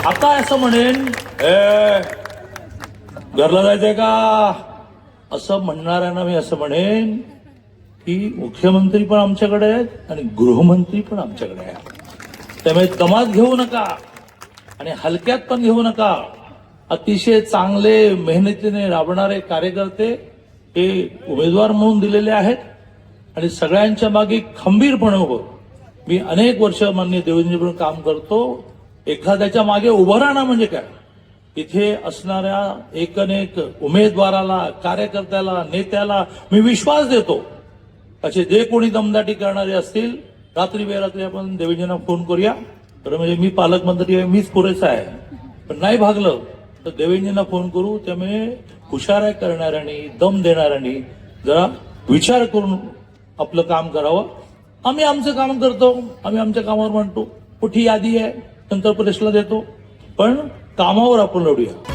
आता असं म्हणेन घरला जायचंय का असं म्हणणाऱ्यांना मी असं म्हणेन की मुख्यमंत्री पण आमच्याकडे आहेत आणि गृहमंत्री पण आमच्याकडे आहेत. त्यामुळे दमात घेऊ नका आणि हलक्यात पण घेऊ नका. अतिशय चांगले मेहनतीने राबणारे कार्यकर्ते हे उमेदवार म्हणून दिलेले आहेत आणि सगळ्यांच्या मागे खंबीरपणे उभं. मी अनेक वर्ष माननीय देवेंद्रजींबरोबर काम करतो. एखाद्याच्या मागे उभं राहणं म्हणजे काय, इथे असणाऱ्या एकनेक उमेदवाराला, कार्यकर्त्याला, नेत्याला मी विश्वास देतो. असे जे कोणी दमदाटी करणारे असतील, रात्री बेरात्री आपण देवेंद्रजींना फोन करूया. तर म्हणजे मी पालकमंत्री आहे, मीच पुरेसा आहे. पण नाही भागलं तर देवेंद्रजींना फोन करू. त्यामुळे हुशाऱ्या करणाऱ्यांनी, दम देणाऱ्यांनी जरा विचार करून आपलं काम करावं. आम्ही आमचं काम करतो, आम्ही आमच्या कामावर म्हणतो. कुठे यादी आहे नंतर प्रेसला देतो, पण कामावर आपण लढूया.